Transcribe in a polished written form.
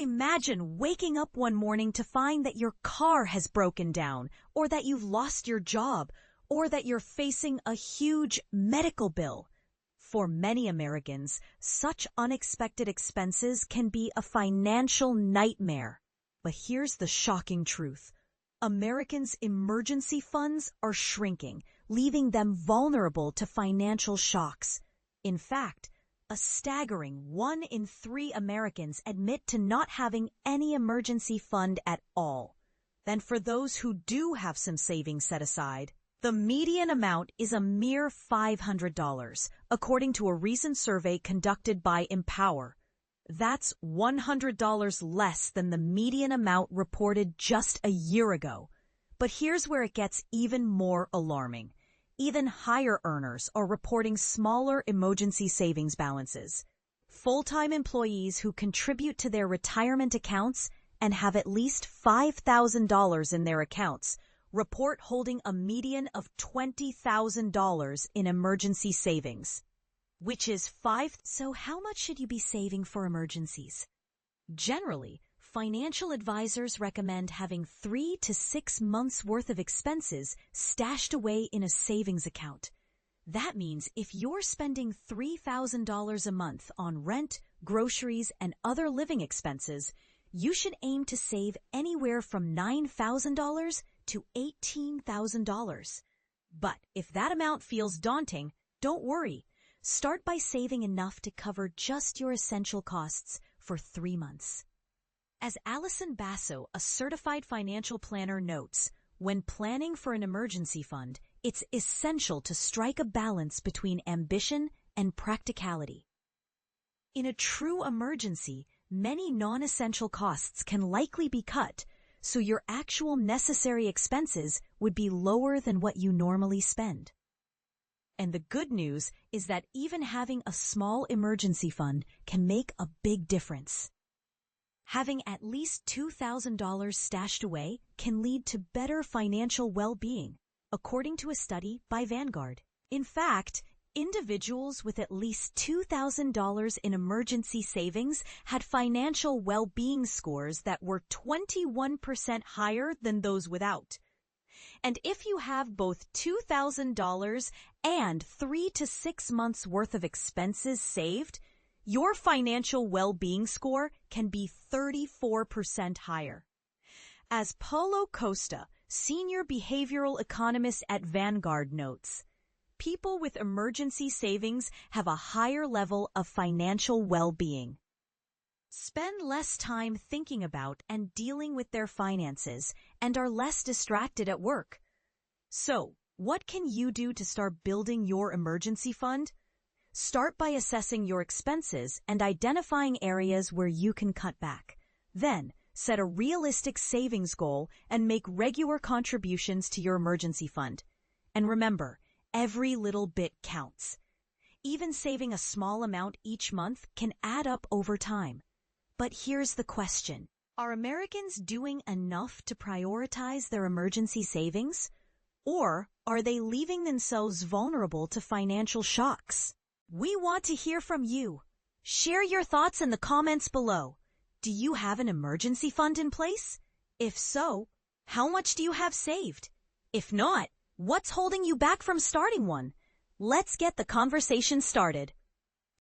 Imagine waking up one morning to find that your car has broken down, or that you've lost your job, or that you're facing a huge medical bill. For many Americans, such unexpected expenses can be a financial nightmare. But here's the shocking truth. Americans' emergency funds are shrinking, leaving them vulnerable to financial shocks. In fact, a staggering 1 in 3 Americans admit to not having any emergency fund at all. Then for those who do have some savings set aside, the median amount is a mere $500, according to a recent survey conducted by Empower. That's $100 less than the median amount reported just a year ago. But here's where it gets even more alarming. Even higher earners are reporting smaller emergency savings balances. Full-time employees who contribute to their retirement accounts and have at least $5,000 in their accounts report holding a median of $20,000 in emergency savings, which is So how much should you be saving for emergencies? Generally, financial advisors recommend having 3 to 6 months' worth of expenses stashed away in a savings account. That means if you're spending $3,000 a month on rent, groceries, and other living expenses, you should aim to save anywhere from $9,000 to $18,000. But if that amount feels daunting, don't worry. Start by saving enough to cover just your essential costs for 3 months. As Allison Basso, a certified financial planner, notes, when planning for an emergency fund, it's essential to strike a balance between ambition and practicality. In a true emergency, many non-essential costs can likely be cut, so your actual necessary expenses would be lower than what you normally spend. And the good news is that even having a small emergency fund can make a big difference. Having at least $2,000 stashed away can lead to better financial well-being, according to a study by Vanguard. In fact, individuals with at least $2,000 in emergency savings had financial well-being scores that were 21% higher than those without. And if you have both $2,000 and 3 to 6 months worth of expenses saved, your financial well-being score can be 34% higher. As Paulo Costa, senior behavioral economist at Vanguard, notes, people with emergency savings have a higher level of financial well-being. Spend less time thinking about and dealing with their finances and are less distracted at work. So, what can you do to start building your emergency fund? Start by assessing your expenses and identifying areas where you can cut back. Then, set a realistic savings goal and make regular contributions to your emergency fund. And remember, every little bit counts. Even saving a small amount each month can add up over time. But here's the question. Are Americans doing enough to prioritize their emergency savings? Or are they leaving themselves vulnerable to financial shocks? We want to hear from you. Share your thoughts in the comments below. Do you have an emergency fund in place? If so, how much do you have saved? If not, what's holding you back from starting one? Let's get the conversation started.